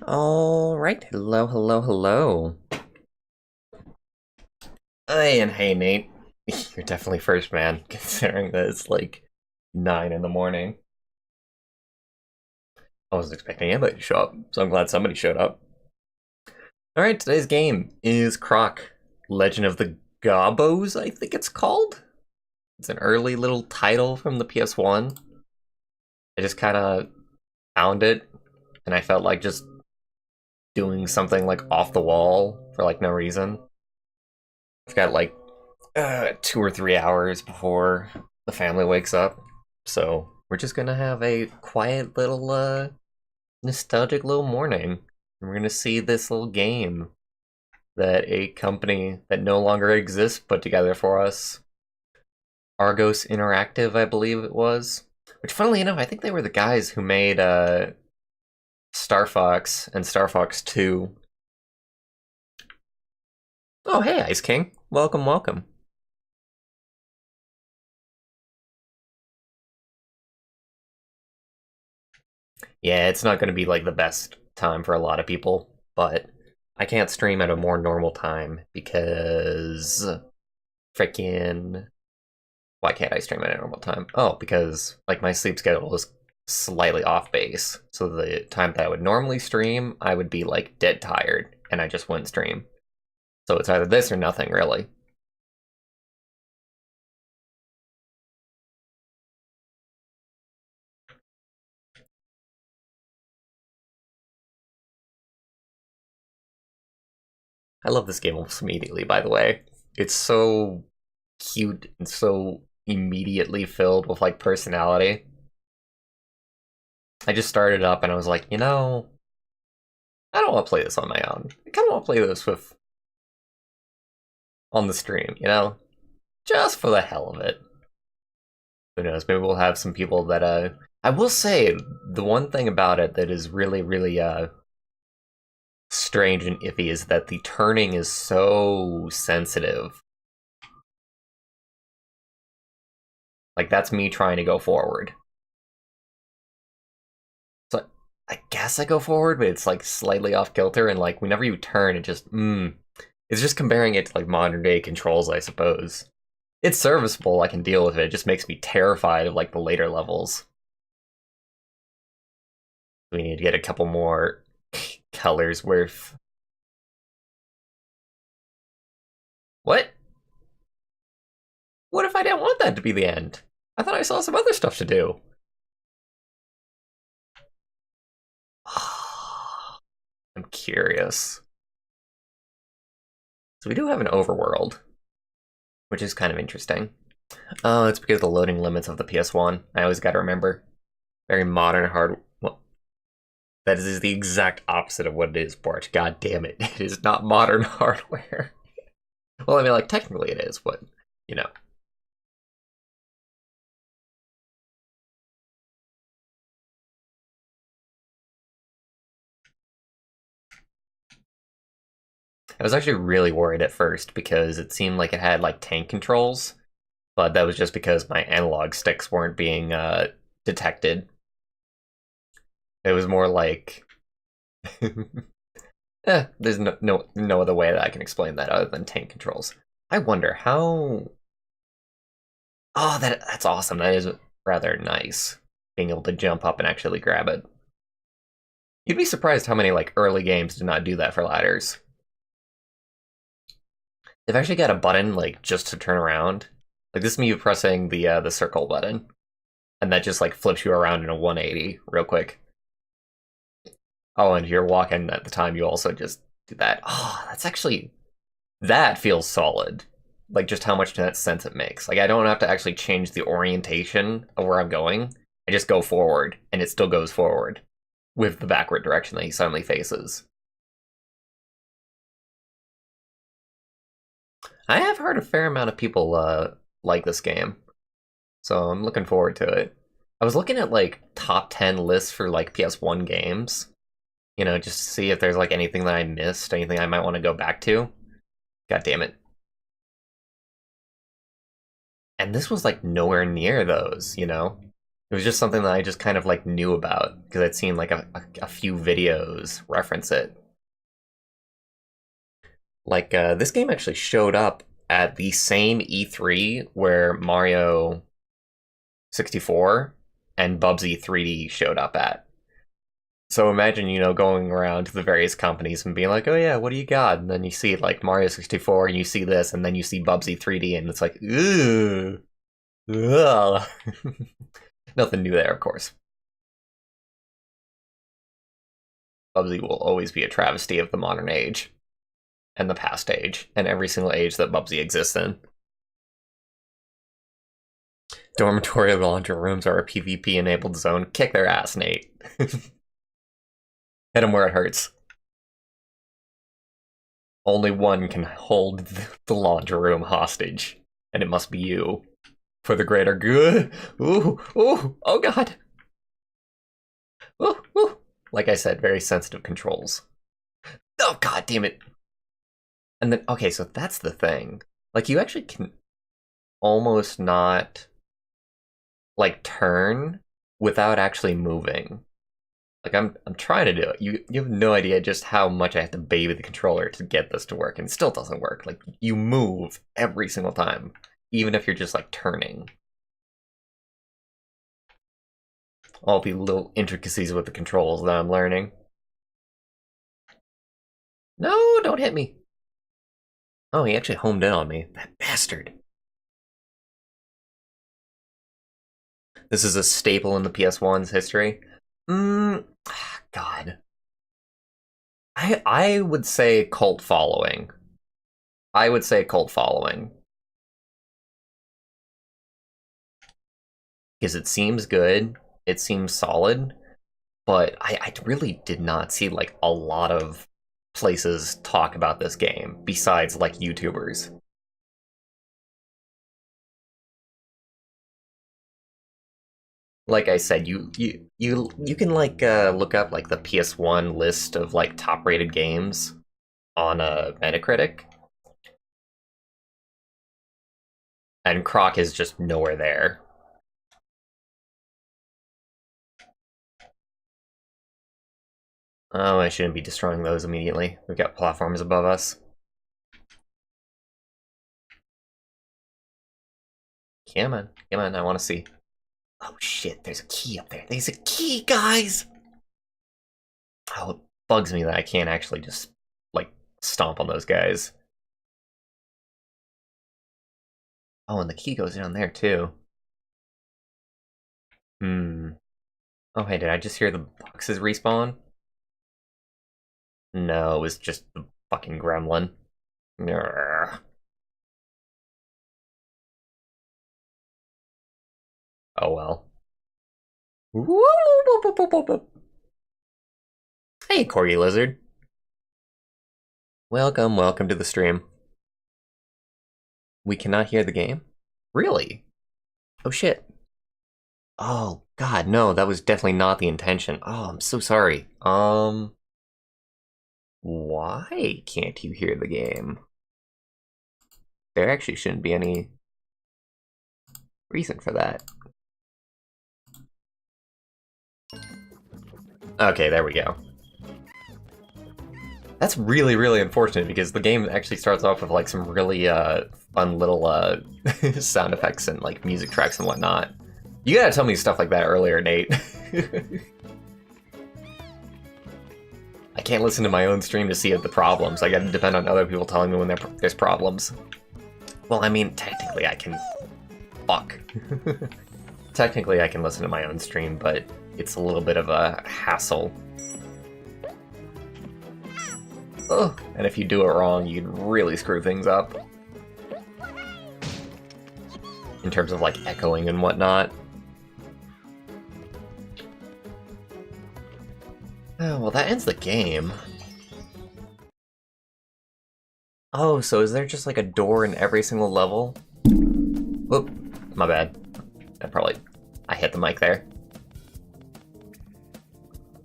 All right, hello, hello, hello. Hey, and hey, Nate. You're definitely first, man, considering that it's like 9 in the morning. I wasn't expecting anybody to show up, so I'm glad somebody showed up. All right, today's game is Croc, Legend of the Gobbos, I think it's called. It's an early little title from the PS1. I just kind of found it, and I felt like just doing something like off the wall for like no reason. I've got like 2 or 3 hours before the family wakes up. So we're just gonna have a quiet little, nostalgic little morning. And we're gonna see this little game that a company that no longer exists put together for us. Argos Interactive, I believe it was. Which, funnily enough, I think they were the guys who made Star Fox and Star Fox 2. Oh, hey, Ice King. Welcome, welcome. Yeah, it's not going to be like the best time for a lot of people, but I can't stream at a more normal time because freaking why can't I stream at a normal time? Oh, because like my sleep schedule is slightly off base. So the time that I would normally stream, I would be like dead tired and I just wouldn't stream. So it's either this or nothing really. I love this game almost immediately, by the way. It's so cute and so immediately filled with like personality. I just started up and I was like, I don't want to play this on my own. I kind of want to play this with on the stream, just for the hell of it. Who knows? Maybe we'll have some people that I will say the one thing about it that is really, really strange and iffy is that the turning is so sensitive. Like that's me trying to go forward. So I guess I go forward, but it's like slightly off kilter, and like whenever you turn, it just it's just comparing it to like modern day controls, I suppose. It's serviceable, I can deal with it. It just makes me terrified of like the later levels. We need to get a couple more colors worth. What? What if I didn't want that to be the end? I thought I saw some other stuff to do. I'm curious. So we do have an overworld, which is kind of interesting. Oh, it's because of the loading limits of the PS1. I always gotta remember. Very modern hard. Well, that is the exact opposite of what it is, Barch. God damn it. It is not modern hardware. Well, I mean, like, technically it is, but, you know. I was actually really worried at first because it seemed like it had, like, tank controls, but that was just because my analog sticks weren't being detected. It was more like... there's no other way that I can explain that other than tank controls. I wonder how... Oh, that's awesome. That is rather nice, being able to jump up and actually grab it. You'd be surprised how many like early games do not do that for ladders. They've actually got a button like just to turn around. Like this is me pressing the circle button, and that just like flips you around in a 180 real quick. Oh, and if you're walking at the time, you also just do that. Oh, that feels solid. Like just how much sense it makes. Like I don't have to actually change the orientation of where I'm going. I just go forward, and it still goes forward with the backward direction that he suddenly faces. I have heard a fair amount of people like this game, so I'm looking forward to it. I was looking at like top 10 lists for like PS1 games, just to see if there's like anything that I missed, anything I might want to go back to. God damn it. And this was like nowhere near those. It It was just something that I just kind of like knew about because I'd seen like a few videos reference it. Like this game actually showed up at the same E3 where Mario 64 and Bubsy 3D showed up at. So imagine, you know, going around to the various companies and being like, oh yeah, what do you got? And then you see like Mario 64 and you see this, and then you see Bubsy 3D and it's like, ooh, ugh. Nothing new there, of course. Bubsy will always be a travesty of the modern age and the past age and every single age that Bubsy exists in. Dormitory laundry rooms are a PvP-enabled zone. Kick their ass, Nate. Hit them where it hurts. Only one can hold the laundry room hostage, and it must be you. For the greater good. Ooh, ooh, oh god. Ooh, ooh. Like I said, very sensitive controls. Oh god damn it. And then, okay, so that's the thing. Like, you actually can almost not, like, turn without actually moving. Like, I'm trying to do it. You have no idea just how much I have to baby the controller to get this to work, and it still doesn't work. Like, you move every single time, even if you're just, like, turning. All the little intricacies with the controls that I'm learning. No, don't hit me. Oh, he actually homed in on me. That bastard. This is a staple in the PS1's history. God. I would say cult following. I would say cult following. Because it seems good, it seems solid, but I really did not see, like, a lot of places talk about this game, besides, like, YouTubers. Like I said, you can like look up like the PS1 list of like top rated games on Metacritic, and Croc is just nowhere there. Oh, I shouldn't be destroying those immediately. We've got platforms above us. Come on, I want to see. Oh shit, there's a key up there. There's a key, guys! Oh, it bugs me that I can't actually just, like, stomp on those guys. Oh, and the key goes down there, too. Oh, hey, did I just hear the boxes respawn? No, it was just the fucking gremlin. Urgh. Oh well. Hey, Corgi Lizard. Welcome to the stream. We cannot hear the game? Really? Oh shit. Oh god, no, that was definitely not the intention. Oh, I'm so sorry. Why can't you hear the game? There actually shouldn't be any reason for that. Okay, there we go. That's really, really unfortunate because the game actually starts off with like some really fun little sound effects and like music tracks and whatnot. You gotta tell me stuff like that earlier, Nate. I can't listen to my own stream to see the problems. I gotta depend on other people telling me when there's problems. Well, I mean, technically I can... Fuck. Technically I can listen to my own stream, but it's a little bit of a hassle. Oh, and if you do it wrong, you'd really screw things up. In terms of, like, echoing and whatnot. Oh, well, that ends the game. Oh, so is there just, like, a door in every single level? Whoop, my bad. I hit the mic there.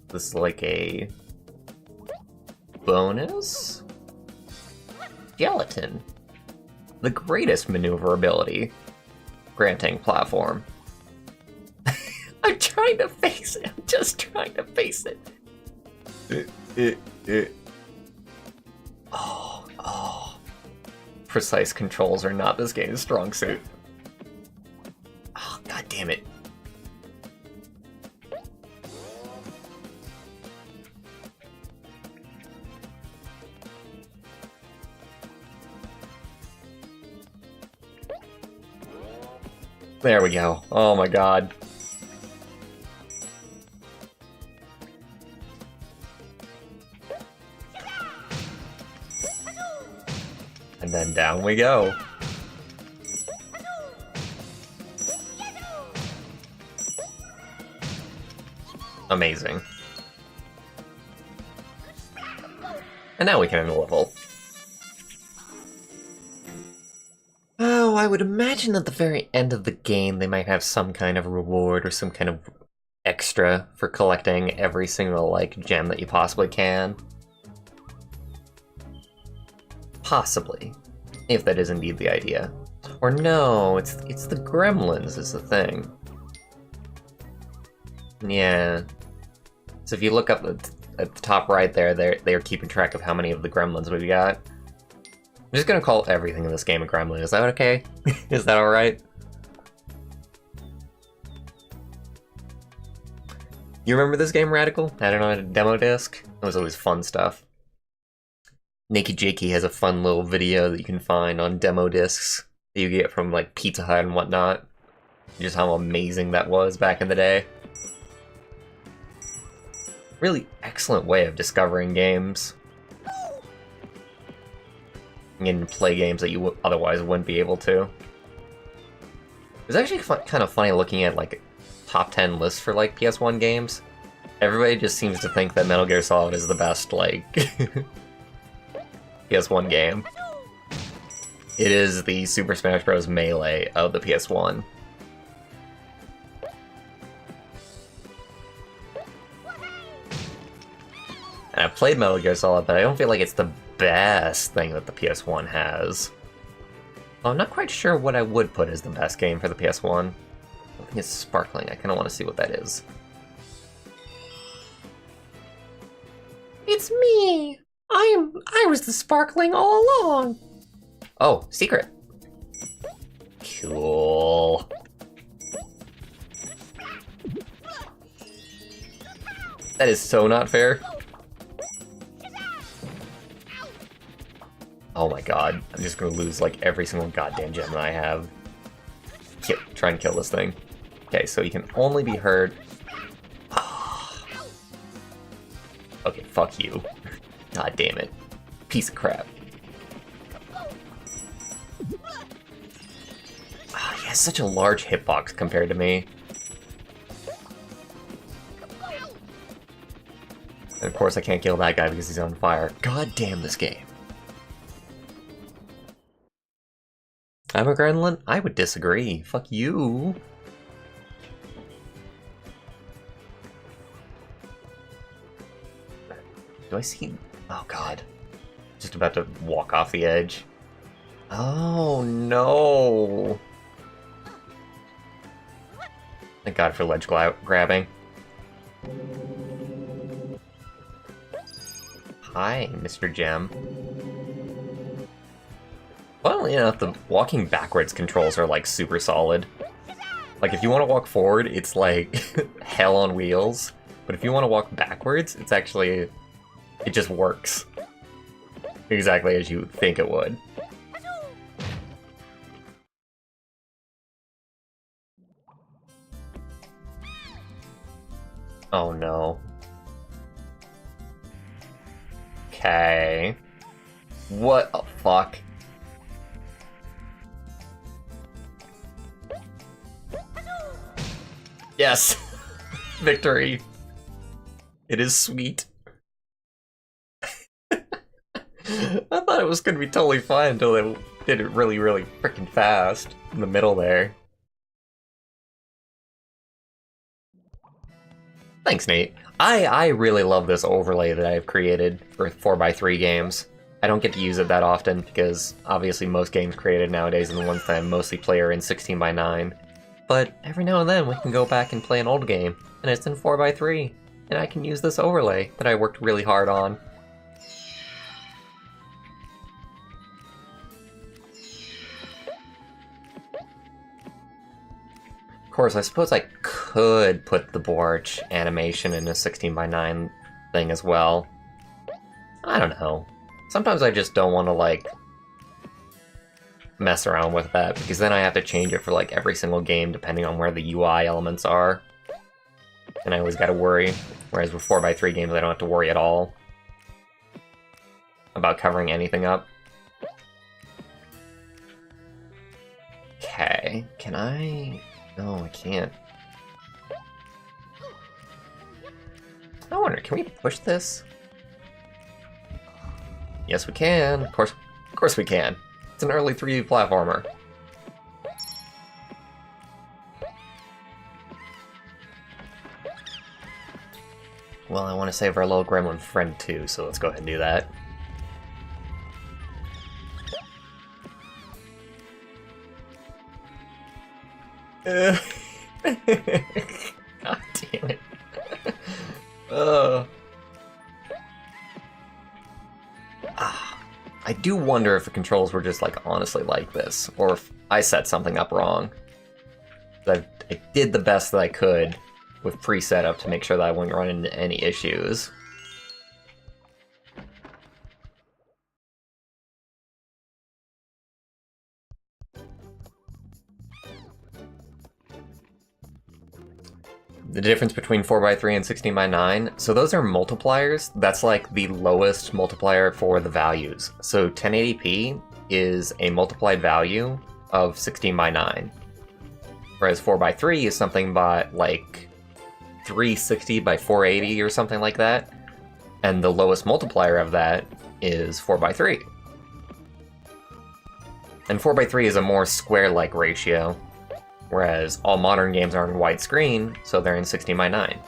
This is like a... bonus? Skeleton. The greatest maneuverability. Granting platform. trying to face it. I'm just trying to face it. Oh. Precise controls are not this game's strong suit. Oh, god damn it. There we go. Oh my god. And then down we go. Amazing. And now we can end the level. Oh, I would imagine at the very end of the game they might have some kind of reward or some kind of extra for collecting every single, like, gem that you possibly can. Possibly. If that is indeed the idea. Or no, it's the gremlins is the thing. Yeah. So if you look up at the top right there, they're keeping track of how many of the gremlins we've got. I'm just gonna call everything in this game a gremlin. Is that okay? Is that alright? You remember this game, Radical? Had it on a demo disc? It was always fun stuff. Naked Jakey has a fun little video that you can find on demo discs that you get from like Pizza Hut and whatnot. Just how amazing that was back in the day. Really excellent way of discovering games. And play games that you otherwise wouldn't be able to. It's actually kind of funny looking at like top 10 lists for like PS1 games. Everybody just seems to think that Metal Gear Solid is the best like PS1 game. It is the Super Smash Bros. Melee of the PS1. And I've played Metal Gear Solid, but I don't feel like it's the best thing that the PS1 has. Well, I'm not quite sure what I would put as the best game for the PS1. I think it's Sparkling. I kind of want to see what that is. It's me! I was the Sparkling all along! Oh, secret. Cool. That is so not fair. Oh my god, I'm just gonna lose like every single goddamn gem that I have. Try and kill this thing. Okay, so you can only be heard. Okay, fuck you. God damn it. Piece of crap. He has such a large hitbox compared to me. And of course I can't kill that guy because he's on fire. God damn this game. I'm a gremlin? I would disagree. Fuck you. Do I see... Oh god. Just about to walk off the edge. Oh no. Thank god for ledge grabbing. Hi, Mr. Gem. Funnily enough, the walking backwards controls are like super solid. Like if you want to walk forward, it's like hell on wheels. But if you want to walk backwards, it's actually... It just works. Exactly as you think it would. Oh no. Okay. What the fuck? Yes! Victory! It is sweet. I thought it was gonna be totally fine until they did it really, really freaking fast in the middle there. Thanks, Nate. I really love this overlay that I've created for 4x3 games. I don't get to use it that often because obviously most games created nowadays and the ones that I mostly play are in 16:9. but every now and then we can go back and play an old game, and it's in 4x3, and I can use this overlay that I worked really hard on. Of course, I suppose I could put the Borch animation in a 16:9 thing as well. I don't know. Sometimes I just don't want to, like, mess around with that, because then I have to change it for, like, every single game depending on where the UI elements are. And I always gotta worry. Whereas with 4x3 games, I don't have to worry at all about covering anything up. Okay, can I... No, I can't. I wonder, can we push this? Yes, we can. Of course we can. It's an early 3D platformer. Well, I want to save our little gremlin friend too, so let's go ahead and do that. God damn it. I do wonder if the controls were just, like, honestly like this, or if I set something up wrong. I did the best that I could with pre-setup to make sure that I wouldn't run into any issues. The difference between 4x3 and 16:9, so those are multipliers. That's like the lowest multiplier for the values. So 1080p is a multiplied value of 16:9, whereas 4x3 is something by like 360 by 480 or something like that, and the lowest multiplier of that is 4x3. And 4x3 is a more square-like ratio, whereas all modern games are in widescreen, so they're in 16:9.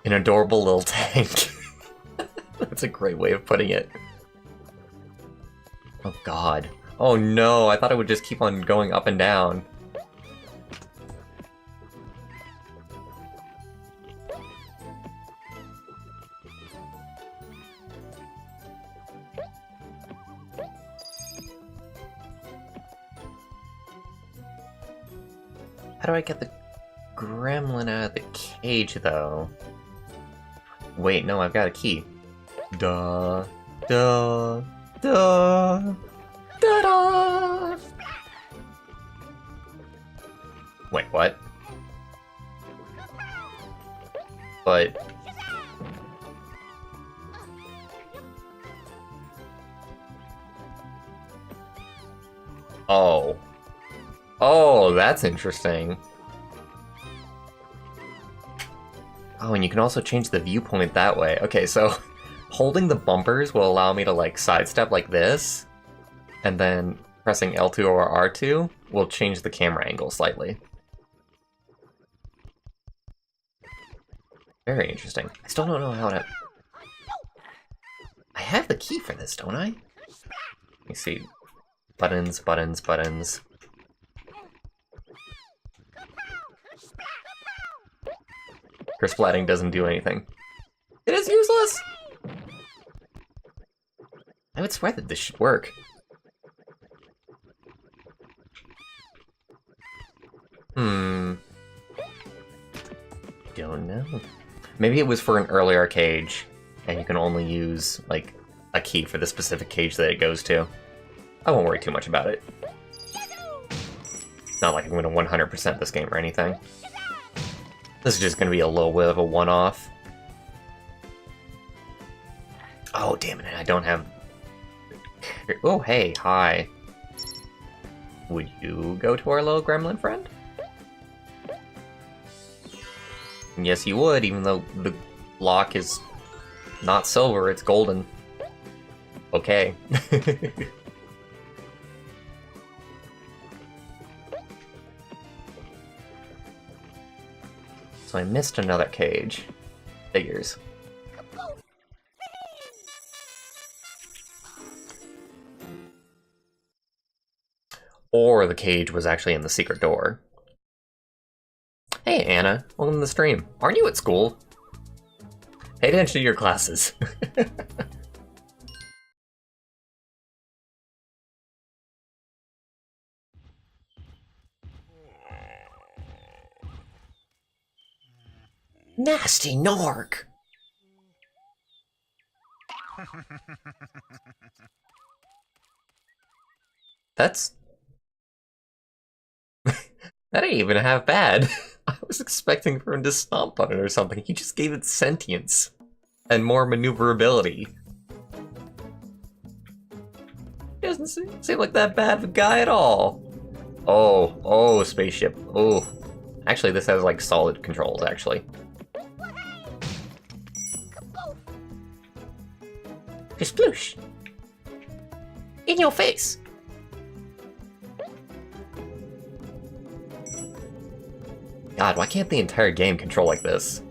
An adorable little tank. That's a great way of putting it. Oh god. Oh no, I thought it would just keep on going up and down. How do I get the gremlin out of the cage, though? Wait, no, I've got a key. Duh. Duh. Duh. Da-da! Wait, what? But... Oh. Oh, that's interesting. Oh, and you can also change the viewpoint that way. Okay, so holding the bumpers will allow me to, like, sidestep like this, and then pressing L2 or R2 will change the camera angle slightly. Very interesting. I still don't know how to... I have the key for this, don't I? Let me see. Buttons, buttons, buttons. Splatting doesn't do anything. It is useless! I would swear that this should work. Don't know. Maybe it was for an earlier cage, and you can only use, like, a key for the specific cage that it goes to. I won't worry too much about it. It's not like I'm going to 100% this game or anything. This is just going to be a little bit of a one-off. Oh, damn it, I don't have... Oh, hey, hi. Would you go to our little gremlin friend? Yes, you would, even though the lock is not silver, it's golden. Okay. So I missed another cage. Figures. Or the cage was actually in the secret door. Hey Anna, welcome to the stream. Aren't you at school? Pay attention to your classes. Nasty Nork! That's... that ain't even half bad. I was expecting for him to stomp on it or something. He just gave it sentience. And more maneuverability. He doesn't seem like that bad of a guy at all. Oh, spaceship. Oh. Actually, this has, like, solid controls, actually. Sploosh! In your face! God, why can't the entire game control like this?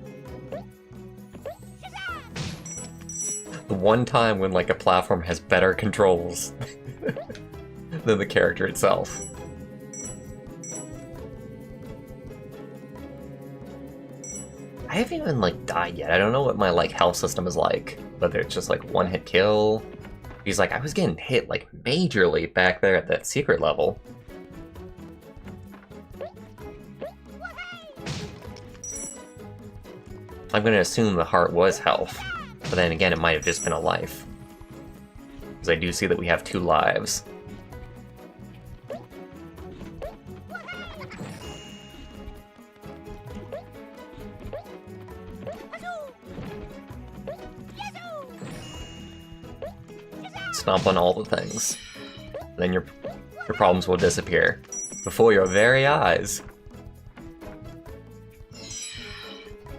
The one time when, like, a platform has better controls than the character itself. I haven't even, like, died yet. I don't know what my, like, health system is like. Whether it's just, like, one-hit kill. He's like, I was getting hit, like, majorly back there at that secret level. I'm gonna assume the heart was health. But then again, it might have just been a life. Because I do see that we have 2 lives. Stomp on all the things. Then your problems will disappear. Before your very eyes.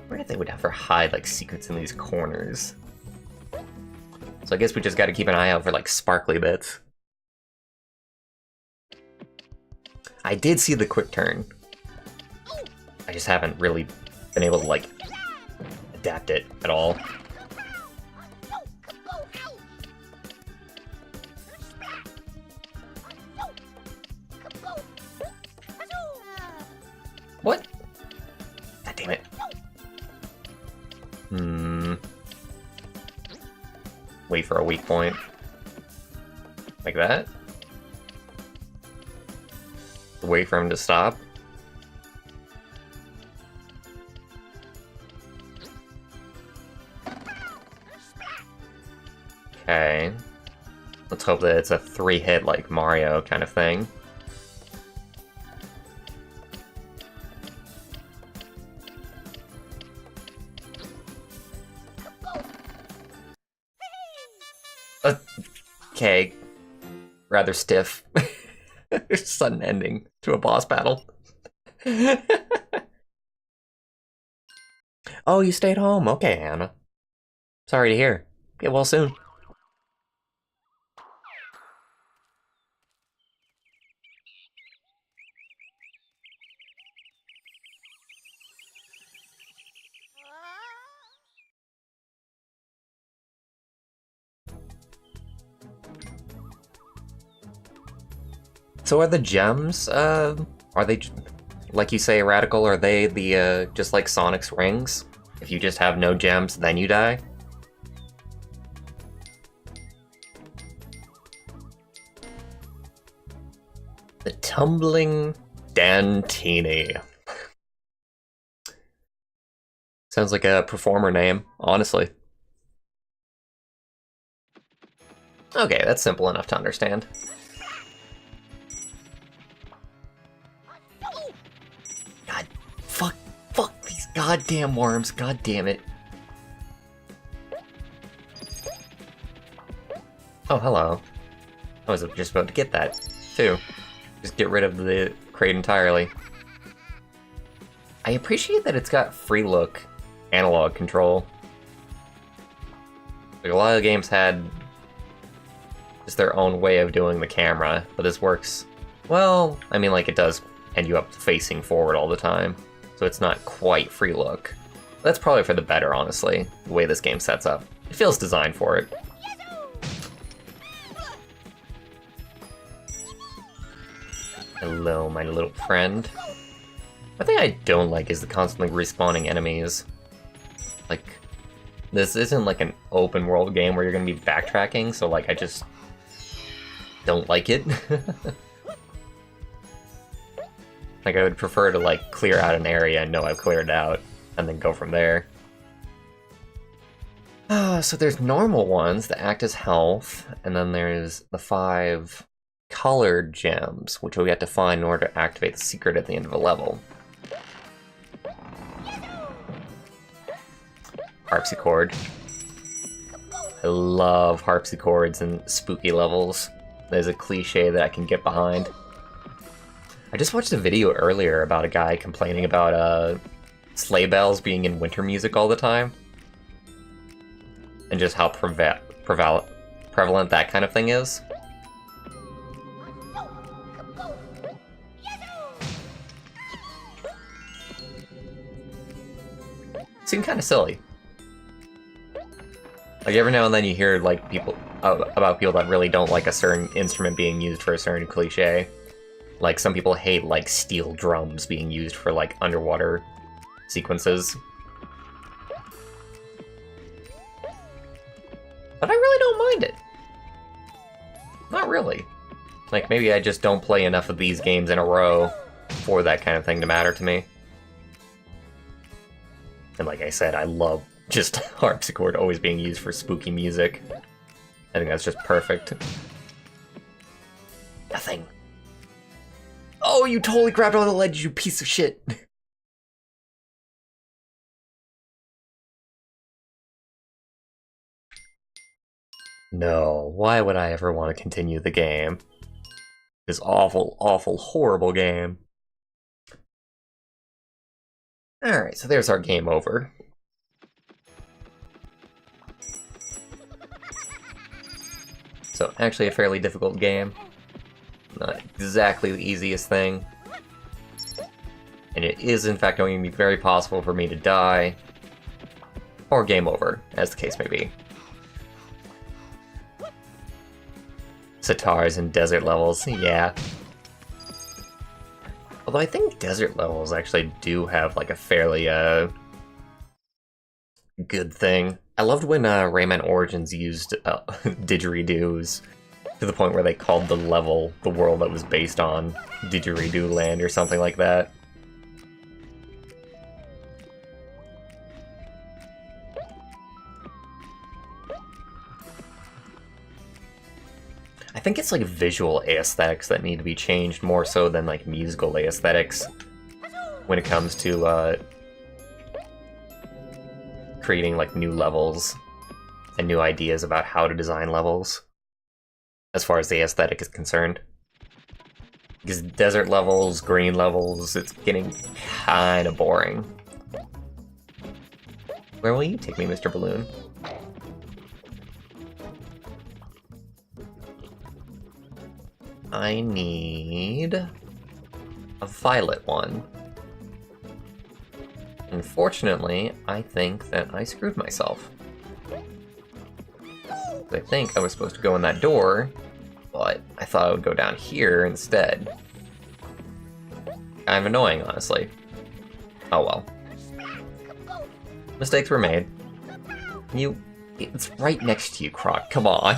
Where did they would ever hide, like, secrets in these corners? So I guess we just gotta keep an eye out for, like, sparkly bits. I did see the quick turn. I just haven't really been able to, like, adapt it at all. What? God damn it. Wait for a weak point. Like that? Wait for him to stop. Okay. Let's hope that it's a 3-hit like Mario kind of thing. Okay. Rather stiff. Sudden ending to a boss battle. Oh, you stayed home. Okay, Hannah. Sorry to hear. Get well soon. So are the gems, are they, like you say, radical? Are they the, just like Sonic's rings? If you just have no gems, then you die? The Tumbling Dantini. Sounds like a performer name, honestly. Okay, that's simple enough to understand. God, fuck these goddamn worms, god damn it. Oh, hello. I was just about to get that, too. Just get rid of the crate entirely. I appreciate that it's got free look analog control. Like, a lot of the games had just their own way of doing the camera, but this works, well, I mean, like, it does end you up facing forward all the time. so it's not quite free look. That's probably for the better, honestly, the way this game sets up. It feels designed for it. Hello, my little friend. One thing I don't like is the constantly respawning enemies. Like, this isn't like an open world game where you're gonna be backtracking, so like, I just don't like it. Like, I would prefer to like clear out an area and know I've cleared it out, and then go from there. So there's normal ones that act as health, and then there's the 5 colored gems, which we have to find in order to activate the secret at the end of a level. Harpsichord. I love harpsichords and spooky levels. There's a cliche that I can get behind. I just watched a video earlier about a guy complaining about sleigh bells being in winter music all the time. And just how prevalent that kind of thing is. Seemed kind of silly. Like, every now and then you hear like about people that really don't like a certain instrument being used for a certain cliche. Like, some people hate like steel drums being used for like underwater sequences. But I really don't mind it. Not really. Like, maybe I just don't play enough of these games in a row for that kind of thing to matter to me. And like I said, I love just harpsichord always being used for spooky music. I think that's just perfect. Nothing. Oh, you totally grabbed on the ledge, you piece of shit. No, why would I ever want to continue the game? This awful, awful, horrible game. Alright, so there's our game over. So, actually a fairly difficult game. Not exactly the easiest thing. And it is in fact going to be very possible for me to die. Or game over, as the case may be. Sitars and desert levels, yeah. Although I think desert levels actually do have like a fairly good thing. I loved when Rayman Origins used didgeridoos to the point where they called the level the world that was based on Didgeridoo Land or something like that. I think it's like visual aesthetics that need to be changed more so than like musical aesthetics when it comes to creating like new levels and new ideas about how to design levels as far as the aesthetic is concerned. Because desert levels, green levels, it's getting kind of boring. Where will you take me, Mr. Balloon? I need a violet one. Unfortunately, I think that I screwed myself. I think I was supposed to go in that door, but I thought I would go down here instead. Kind of annoying, honestly. Oh well. Mistakes were made. It's right next to you, Croc, come on.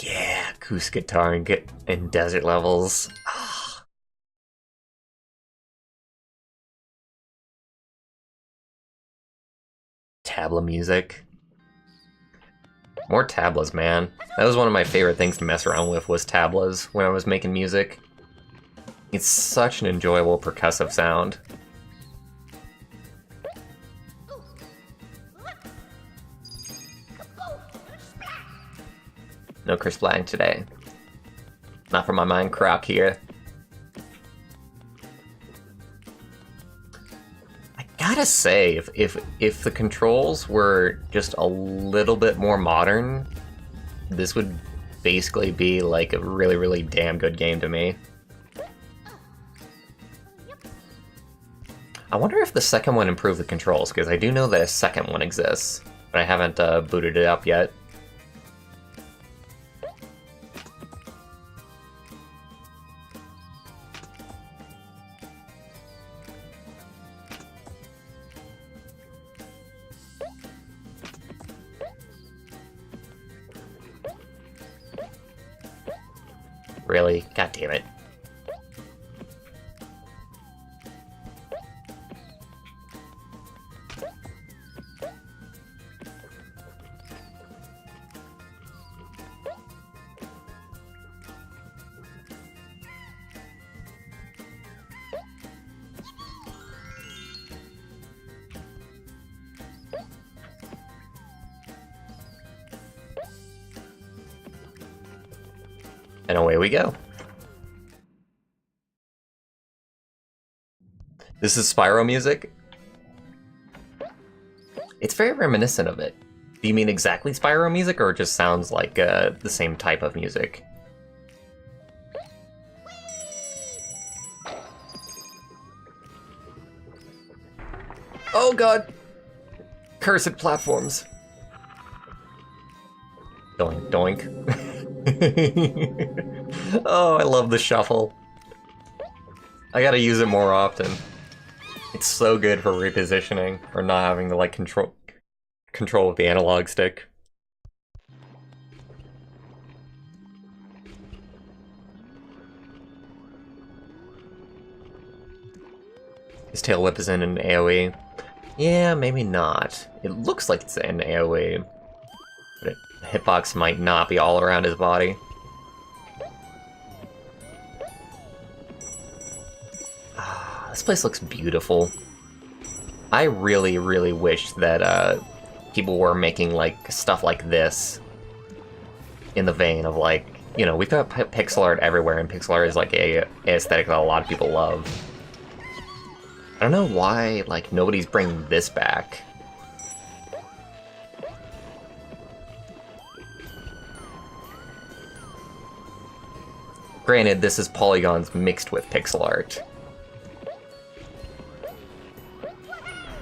Yeah, acoustic guitar and get in desert levels. Ah. Tabla music. More tablas, man. That was one of my favorite things to mess around with, was tablas when I was making music. It's such an enjoyable percussive sound. No Chris Blank today. Not for my mind, Croc here. I gotta say, if the controls were just a little bit more modern, this would basically be like a really, really damn good game to me. I wonder if the second one improved the controls, because I do know that a second one exists, but I haven't booted it up yet. Really? God damn it. And away we go. This is Spyro music? It's very reminiscent of it. Do you mean exactly Spyro music, or it just sounds like the same type of music? Oh god! Cursed platforms. Doink, doink. Oh, I love the shuffle. I gotta use it more often. It's so good for repositioning, or not having to like control with the analog stick. His tail whip is in an AoE. Yeah, maybe not. It looks like it's in AoE. But the hitbox might not be all around his body. Ah, this place looks beautiful. I really, really wish that people were making like stuff like this in the vein of like, you know, we've got pixel art everywhere, and pixel art is like a aesthetic that a lot of people love. I don't know why like nobody's bringing this back. Granted, this is polygons mixed with pixel art.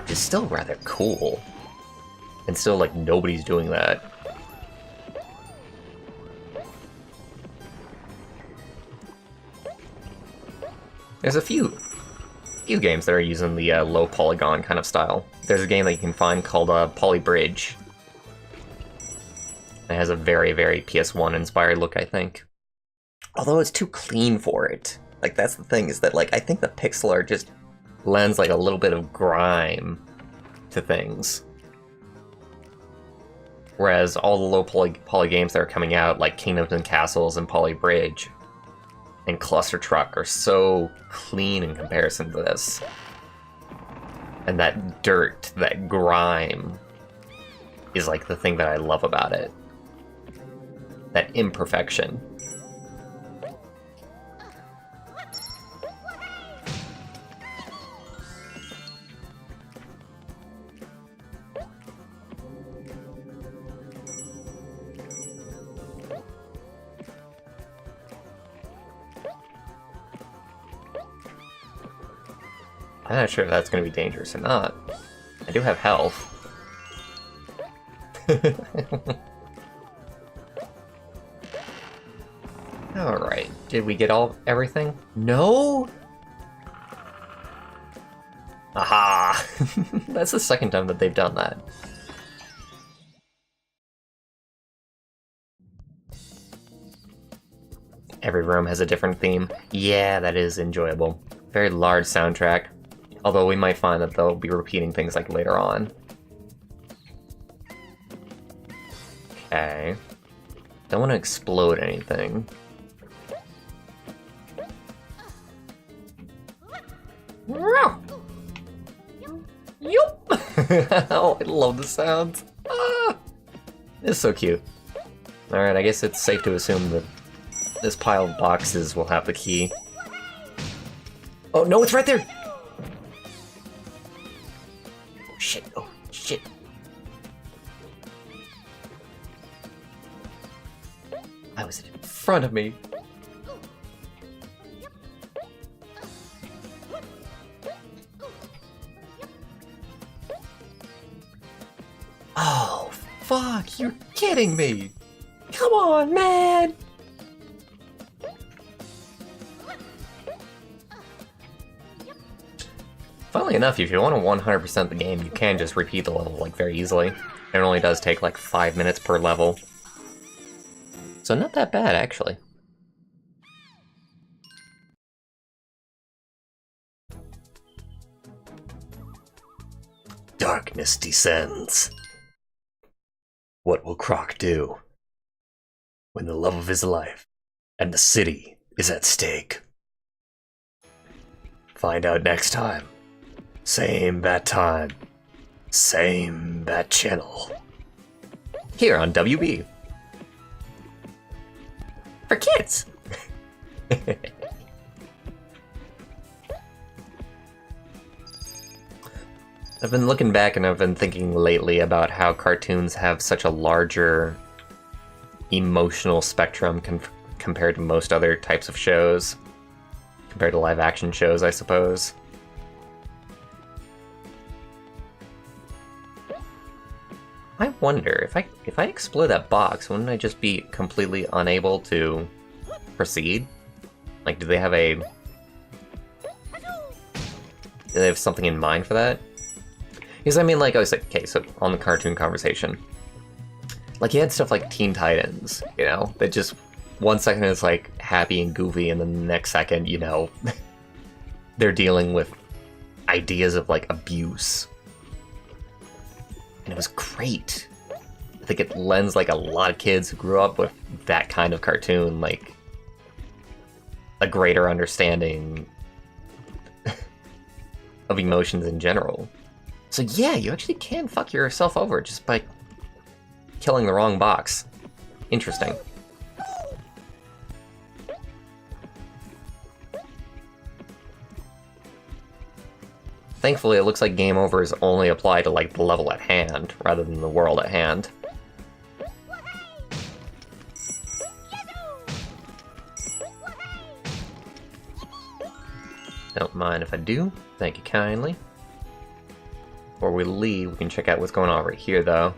It's still rather cool. And still, like, nobody's doing that. There's a few games that are using the low polygon kind of style. There's a game that you can find called Poly Bridge. It has a very, very PS1 inspired look, I think. Although it's too clean for it. Like, that's the thing, is that, like, I think the pixel art just lends, like, a little bit of grime to things. Whereas all the low poly games that are coming out, like Kingdoms and Castles and Poly Bridge and Cluster Truck, are so clean in comparison to this. And that dirt, that grime, is like the thing that I love about it. That imperfection. I'm not sure if that's going to be dangerous or not. I do have health. Alright, did we get everything? No? Aha! That's the second time that they've done that. Every room has a different theme. Yeah, that is enjoyable. Very large soundtrack. Although we might find that they'll be repeating things like later on. Okay. Don't want to explode anything. Yup! Oh, I love the sounds. Ah! It's so cute. Alright, I guess it's safe to assume that this pile of boxes will have the key. Oh, no, it's right there! Shit, oh, shit. Why was it in front of me? Oh, fuck, you're kidding me! Come on, man! Funnily enough, if you want to 100% the game, you can just repeat the level, like, very easily. It only does take, like, 5 minutes per level. So not that bad, actually. Darkness descends. What will Croc do when the love of his life and the city is at stake? Find out next time. Same bat time. Same bat channel. Here on WB. For kids! I've been looking back and I've been thinking lately about how cartoons have such a larger emotional spectrum compared to most other types of shows. Compared to live action shows, I suppose. I wonder, if I explode that box, wouldn't I just be completely unable to proceed? Like, do they have something in mind for that? Because I mean, like, I was like, okay, so on the cartoon conversation, like, you had stuff like Teen Titans, you know, that just 1 second is like happy and goofy, and then the next second, you know, they're dealing with ideas of like abuse. And it was great. I think it lends like a lot of kids who grew up with that kind of cartoon, like, a greater understanding of emotions in general. So yeah, you actually can fuck yourself over just by killing the wrong box. Interesting. Thankfully, it looks like game overs only apply to, like, the level at hand, rather than the world at hand. Don't mind if I do. Thank you kindly. Before we leave, we can check out what's going on right here, though.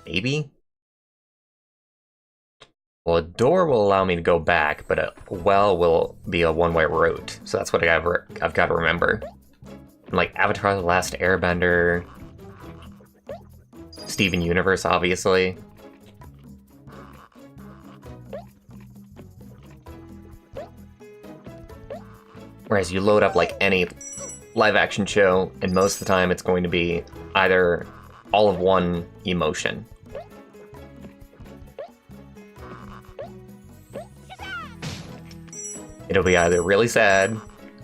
Maybe? Well, a door will allow me to go back, but a well will be a one-way route. So that's what I've got to remember. Like Avatar: The Last Airbender, Steven Universe, obviously. Whereas you load up like any live-action show, and most of the time it's going to be either all of one emotion. It'll be either really sad,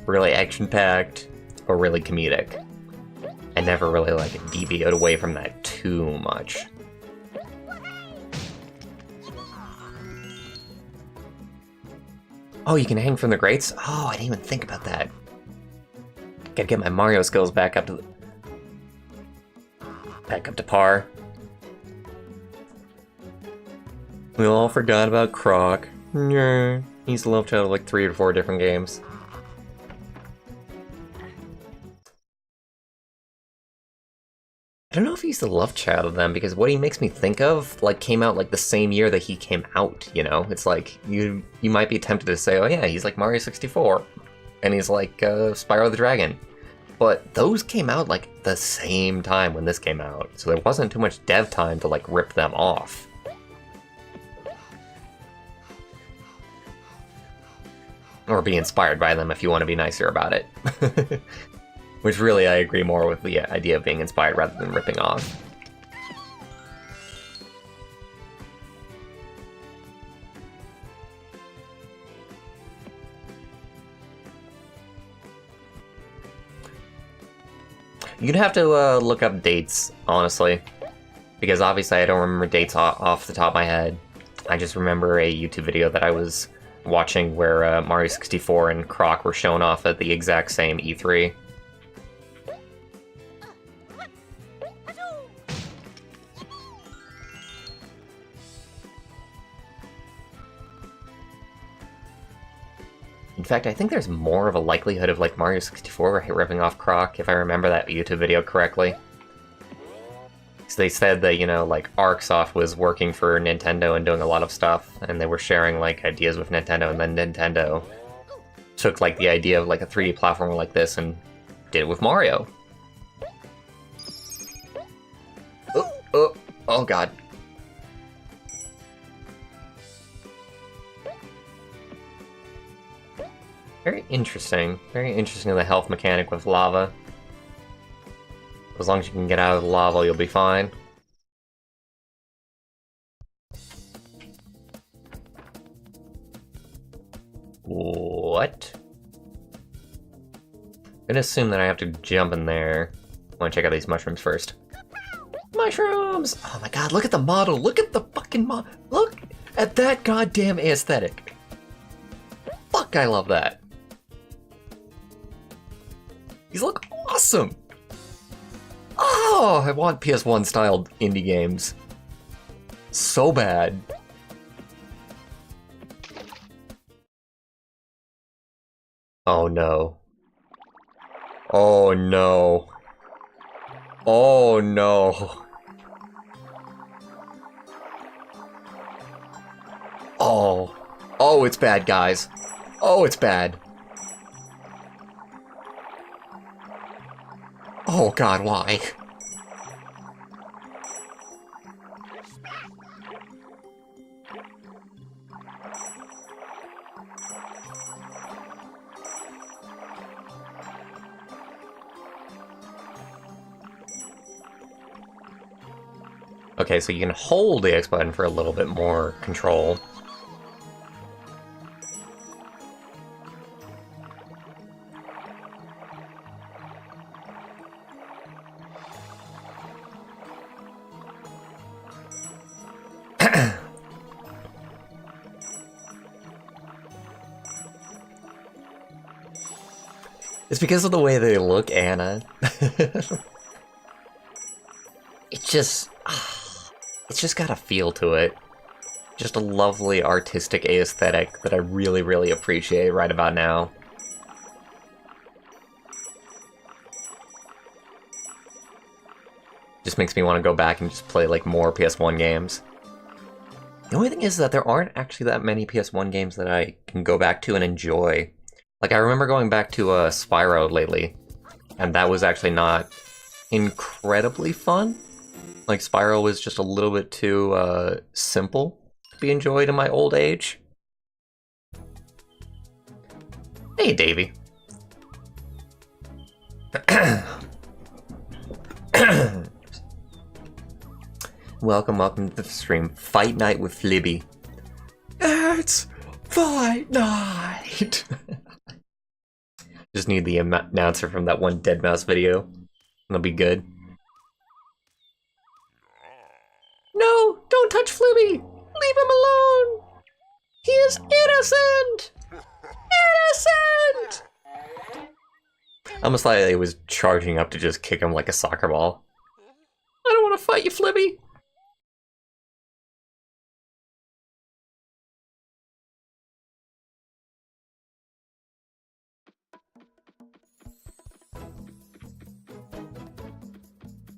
really action-packed, or really comedic. I never really like deviate away from that too much. Oh, you can hang from the grates? Oh, I didn't even think about that. Gotta get my Mario skills back up to par. We all forgot about Croc. Yeah. He's the love child of like 3 or 4 different games. I don't know if he's the love child of them, because what he makes me think of, like, came out like the same year that he came out, you know? It's like, you might be tempted to say, oh yeah, he's like Mario 64, and he's like Spyro the Dragon. But those came out like the same time when this came out, so there wasn't too much dev time to like rip them off. Or be inspired by them if you want to be nicer about it. Which really, I agree more with the idea of being inspired rather than ripping off. You'd have to look up dates, honestly. Because obviously I don't remember dates off the top of my head. I just remember a YouTube video that I was watching where Mario 64 and Croc were shown off at the exact same E3. In fact, I think there's more of a likelihood of like Mario 64 ripping off Croc, if I remember that YouTube video correctly. So they said that, you know, like ArcSoft was working for Nintendo and doing a lot of stuff, and they were sharing like ideas with Nintendo, and then Nintendo took like the idea of like a 3D platformer like this and did it with Mario. Oh god. Very interesting. Very interesting, the health mechanic with lava. As long as you can get out of the lava, you'll be fine. What? I'm gonna assume that I have to jump in there. I wanna check out these mushrooms first. Mushrooms! Oh my god, look at the model! Look at the fucking model! Look at that goddamn aesthetic! Fuck, I love that! These look awesome! Oh, I want PS1 styled indie games. So bad. Oh no. Oh no. Oh no. Oh. Oh, it's bad, guys. Oh, it's bad. Oh god, why? Okay, so you can hold the X button for a little bit more control. It's because of the way they look, Anna. It's just got a feel to it. Just a lovely artistic aesthetic that I really, really appreciate right about now. Just makes me want to go back and just play like more PS1 games. The only thing is that there aren't actually that many PS1 games that I can go back to and enjoy. Like, I remember going back to Spyro lately, and that was actually not incredibly fun. Like, Spyro was just a little bit too simple to be enjoyed in my old age. Hey, Davey. Welcome to the stream. Fight Night with Libby. It's Fight Night! Just need the announcer from that one Dead Mouse video. That'll be good. No! Don't touch Flibby! Leave him alone! He is innocent! Innocent! Almost like I was charging up to just kick him like a soccer ball. I don't want to fight you, Flibby!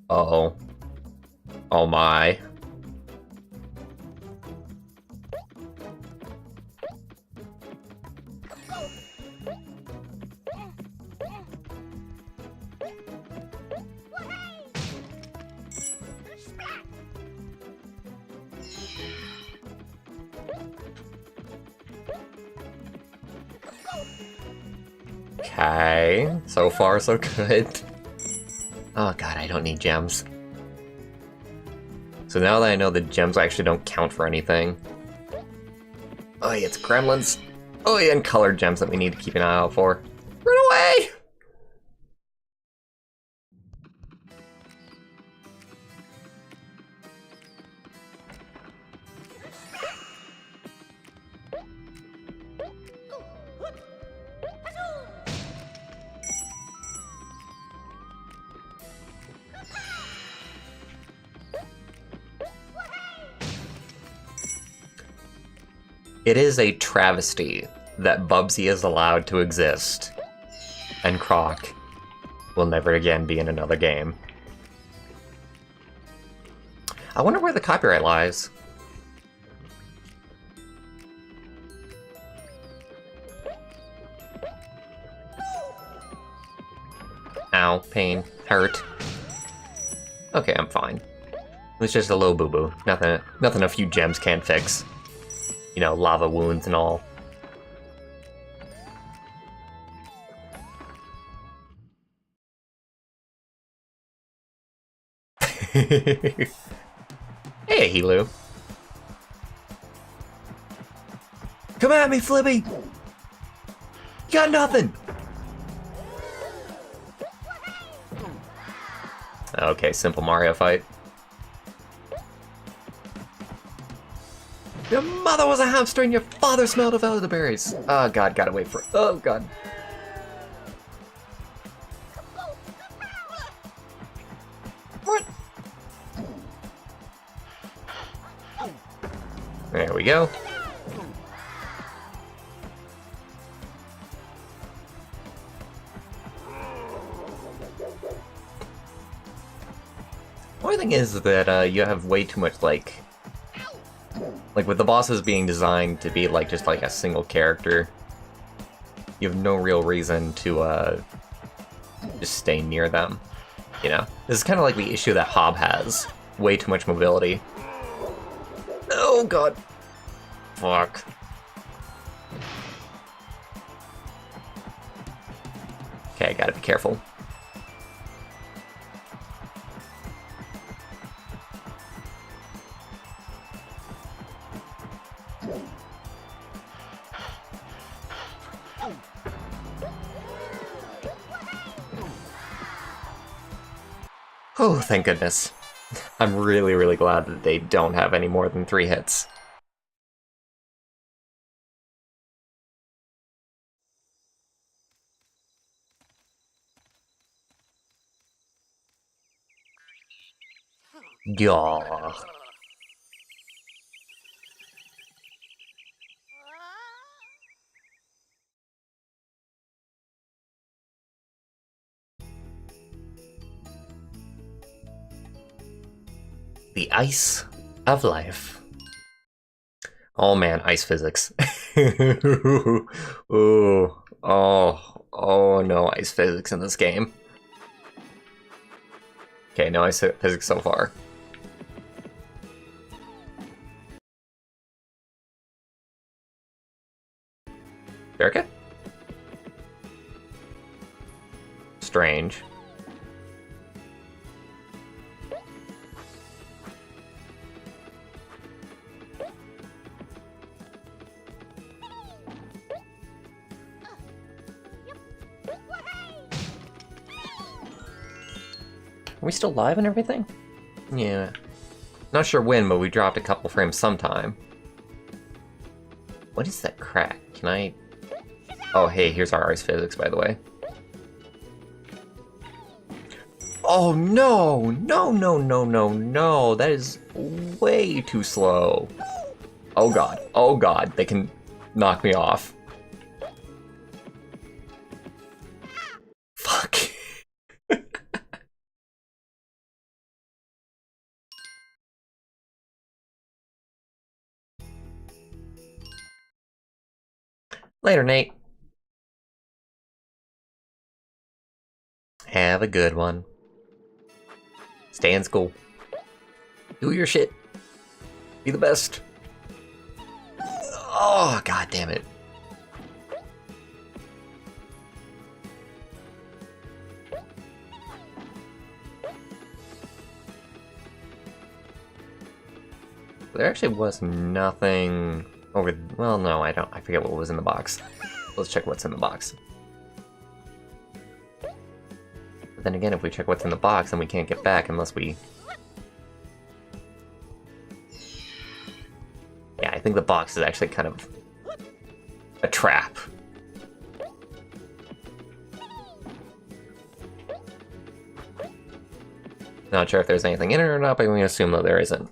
Uh-oh. Oh my. Okay, so far so good. Oh god, I don't need gems. So now that I know that gems actually don't count for anything. Oh yeah, it's gremlins. Oh yeah, and colored gems that we need to keep an eye out for. Run away! It is a travesty that Bubsy is allowed to exist, and Croc will never again be in another game. I wonder where the copyright lies. Ow, pain, hurt. Okay, I'm fine. It's just a little boo-boo. Nothing a few gems can't fix. You know, lava wounds and all. Hey, Helu. Come at me, Flippy! You got nothing! Okay, simple Mario fight. Your mother was a hamster and your father smelled of elderberries. Oh god, gotta wait for it. Oh god. What? There we go. Only thing is that you have way too much like with the bosses being designed to be like just like a single character, you have no real reason to just stay near them. You know, this is kind of like the issue that Hob has. Way too much mobility. Oh god. Fuck. Okay, I gotta be careful. Oh, thank goodness. I'm really, really glad that they don't have any more than 3 hits. Yeah. The ice of life. Oh man, ice physics. Ooh, oh no, ice physics in this game. Okay, no ice physics so far. Erica? Strange. Are we still live and everything? Yeah. Not sure when, but we dropped a couple frames sometime. What is that crack? Can I... Oh, hey, here's our ice physics, by the way. Oh, no! No, no, no, no, no! That is way too slow. Oh god, they can knock me off. Fuck. Later, Nate. Have a good one. Stay in school. Do your shit. Be the best. Oh, god damn it. There actually was nothing over... Well, no, I forget what was in the box. Let's check what's in the box. But then again, if we check what's in the box, then we can't get back unless we... Yeah, I think the box is actually kind of a trap. Not sure if there's anything in it or not, but I'm going to assume that there isn't.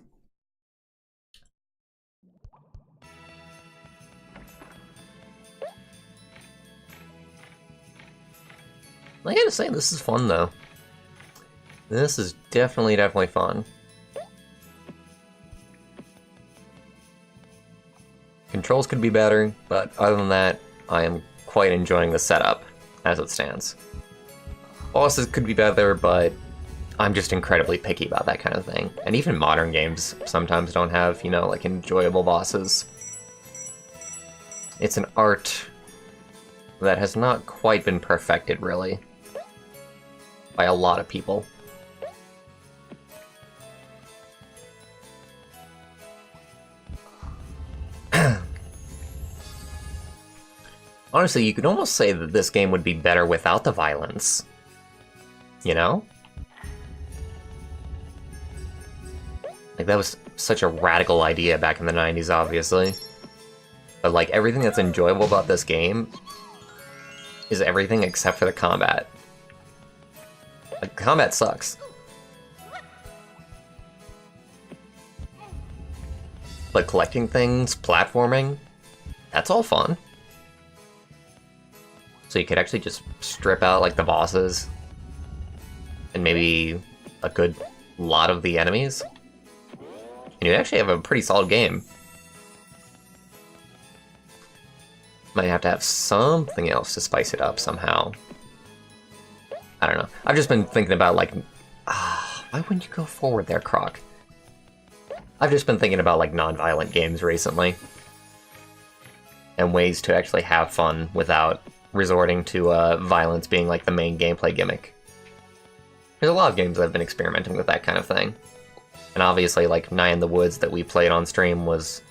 I gotta say, this is fun though. This is definitely fun. Controls could be better, but other than that, I am quite enjoying the setup as it stands. Bosses could be better, but I'm just incredibly picky about that kind of thing. And even modern games sometimes don't have, you know, like enjoyable bosses. It's an art that has not quite been perfected, really, by a lot of people. Honestly, you could almost say that this game would be better without the violence. You know? Like, that was such a radical idea back in the 90s, obviously. But, like, everything that's enjoyable about this game is everything except for the combat. Like, combat sucks. But collecting things, platforming, that's all fun. So you could actually just strip out, like, the bosses and maybe a good lot of the enemies. And you actually have a pretty solid game. Might have to have something else to spice it up somehow. I don't know. I've just been thinking about, like, why wouldn't you go forward there, Croc? I've just been thinking about, like, non-violent games recently. And ways to actually have fun without resorting to violence being, like, the main gameplay gimmick. There's a lot of games that have been experimenting with that kind of thing. And obviously, like, Night in the Woods that we played on stream was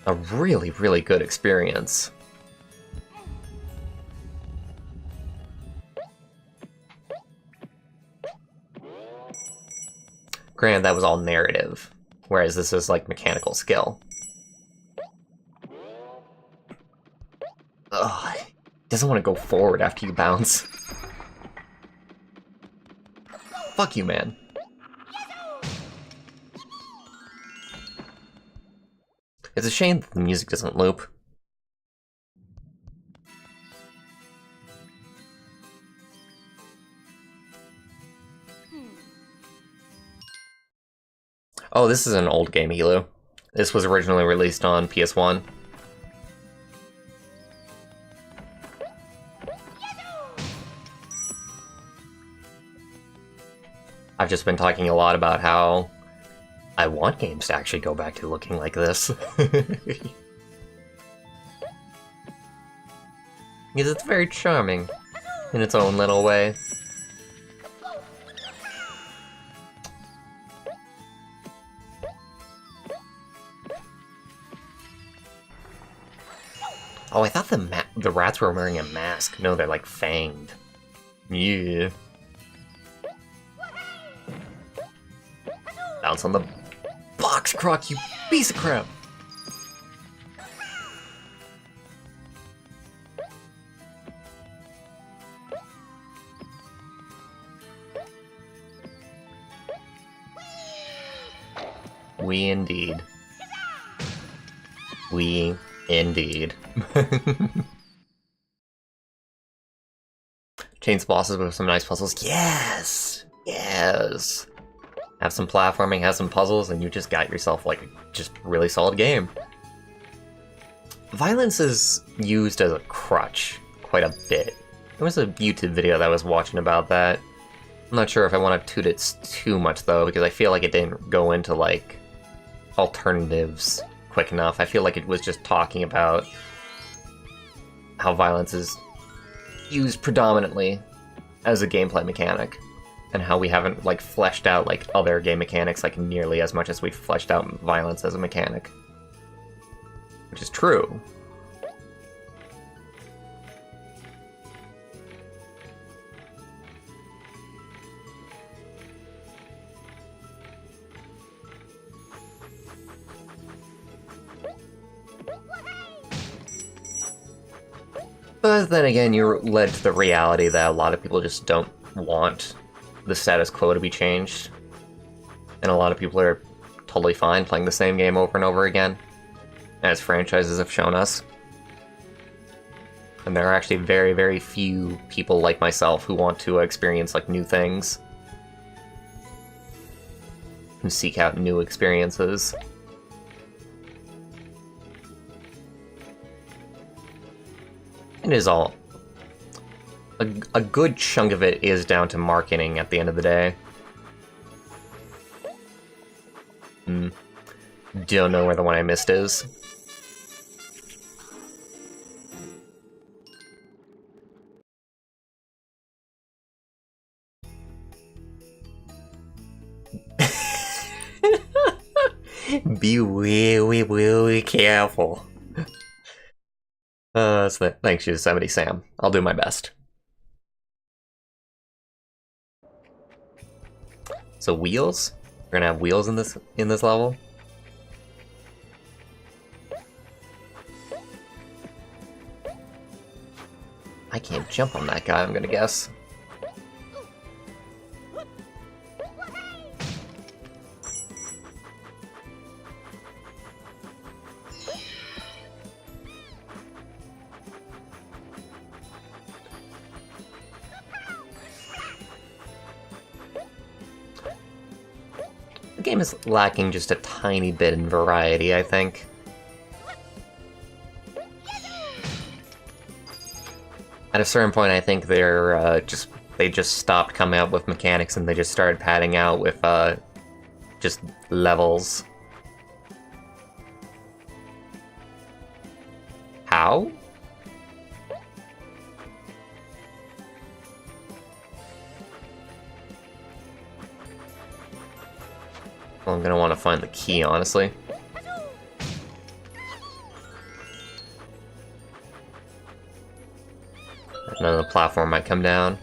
a really, really good experience. Granted, that was all narrative, whereas this is, like, mechanical skill. Ugh, it doesn't want to go forward after you bounce. Fuck you, man. It's a shame that the music doesn't loop. Oh, this is an old game, Hilo. This was originally released on PS1. I've just been talking a lot about how I want games to actually go back to looking like this. Because it's very charming in its own little way. Oh, I thought the rats were wearing a mask. No, they're like fanged. Yeah. Bounce on the box, Croc, you piece of crap! We indeed. We indeed. Chains bosses with some nice puzzles. Yes! Yes! Have some platforming, have some puzzles, and you just got yourself, like, a just really solid game. Violence is used as a crutch quite a bit. There was a YouTube video that I was watching about that. I'm not sure if I want to toot it too much, though, because I feel like it didn't go into, like, alternatives quick enough. I feel like it was just talking about how violence is used predominantly as a gameplay mechanic, and how we haven't, like, fleshed out, like, other game mechanics, like, nearly as much as we've fleshed out violence as a mechanic. Which is true. But then again, you're led to the reality that a lot of people just don't want the status quo to be changed. And a lot of people are totally fine playing the same game over and over again, as franchises have shown us. And there are actually very, very few people like myself who want to experience like new things. And seek out new experiences. It is all... A good chunk of it is down to marketing at the end of the day. Don't know where the one I missed is. Be really careful. Thanks, Yosemite Sam. I'll do my best. So wheels? We're gonna have wheels in this level. I can't jump on that guy, I'm gonna guess. The game is lacking just a tiny bit in variety, I think. At a certain point, I think they just stopped coming up with mechanics and they just started padding out with just levels. How? Well, I'm gonna want to find the key, honestly. Another platform might come down.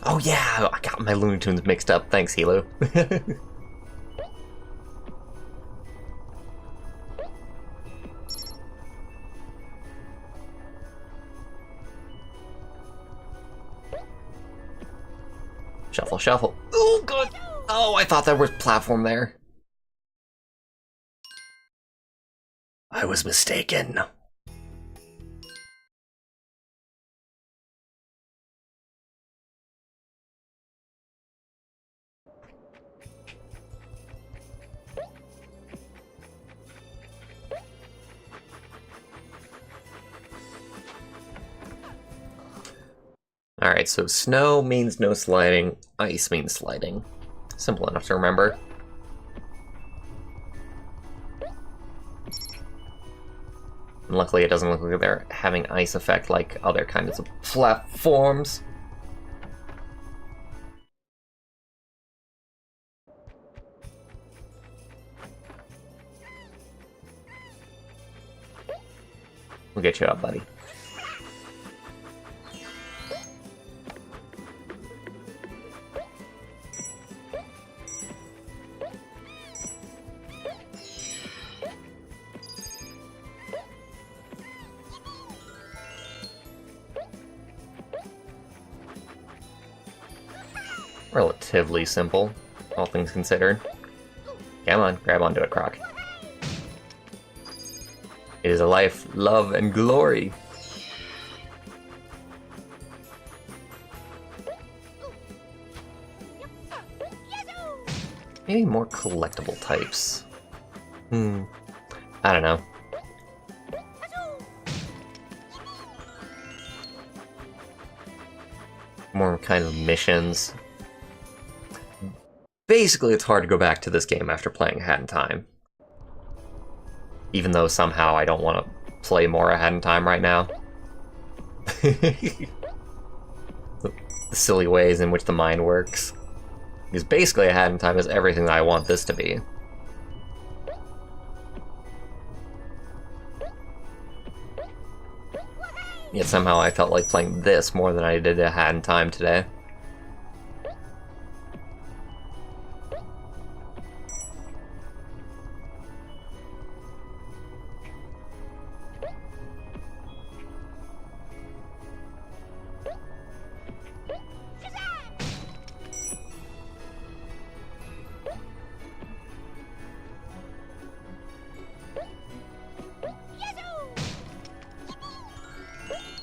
Oh yeah, I got my Looney Tunes mixed up. Thanks, Hilo. Shuffle, shuffle. Oh, good. Oh, I thought there was platform there. I was mistaken. Alright, so snow means no sliding, ice means sliding. Simple enough to remember. And luckily it doesn't look like they're having ice effect like other kinds of platforms. We'll get you up, buddy. Relatively simple, all things considered. Come on, grab onto it, Croc. It is a life, love, and glory. Maybe more collectible types. I don't know. More kind of missions. Basically, it's hard to go back to this game after playing A Hat in Time. Even though somehow I don't want to play more A Hat in Time right now. The silly ways in which the mind works. Because basically A Hat in Time is everything that I want this to be. Yet somehow I felt like playing this more than I did A Hat in Time today.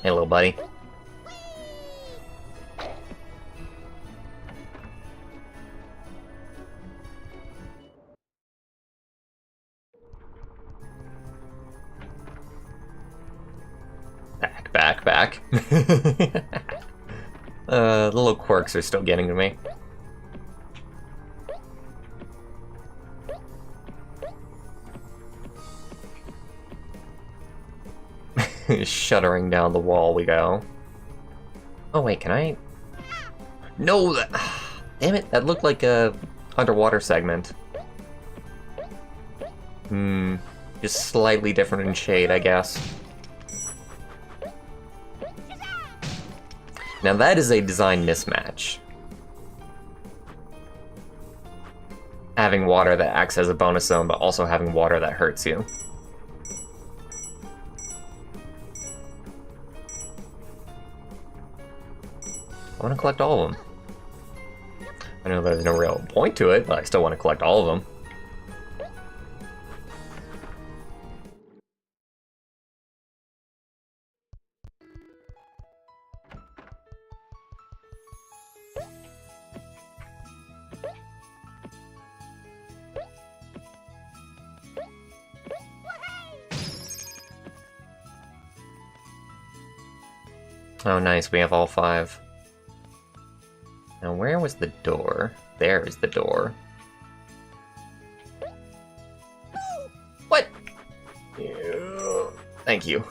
Hey, little buddy. Back. The little quirks are still getting to me. Shuddering down the wall we go. Oh wait, can I? No, that... Damn it, that looked like a underwater segment. Just slightly different in shade, I guess. Now that is a design mismatch. Having water that acts as a bonus zone, but also having water that hurts you. I want to collect all of them. I know there's no real point to it, but I still want to collect all of them. Oh nice, we have all 5. Now where was the door? There is the door. What? Ew. Thank you.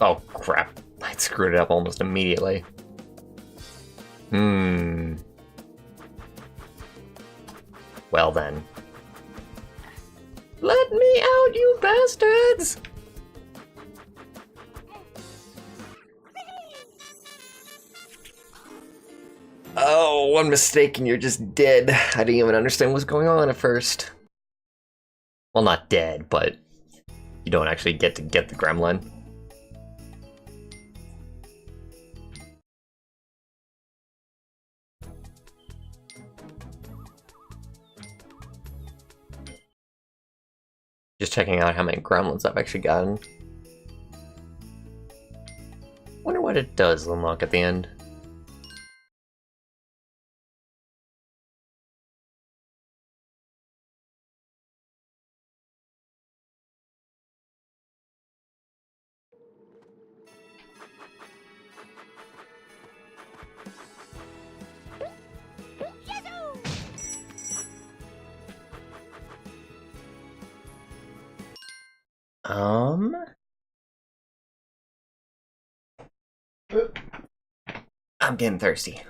Oh crap, I screwed it up almost immediately. Well then. Let me out, you bastards! Oh, one mistake and you're just dead. I didn't even understand what was going on at first. Well, not dead, but you don't actually get to get the gremlin. Just checking out how many gremlins I've actually gotten. Wonder what it does unlock at the end. I'm getting thirsty.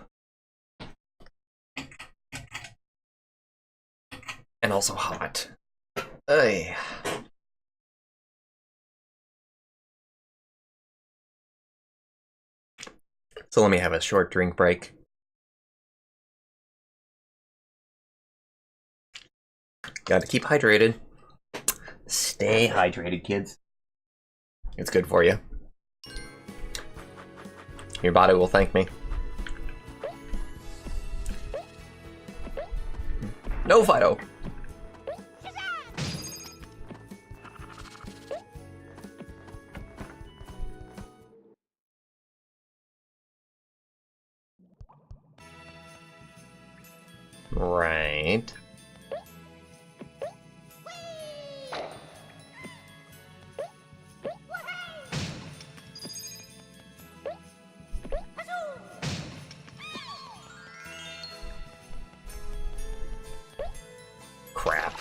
And also hot. Ay. So let me have a short drink break. Gotta keep hydrated. Stay hydrated, kids. It's good for you. Your body will thank me. No, Fido! Right. Crap.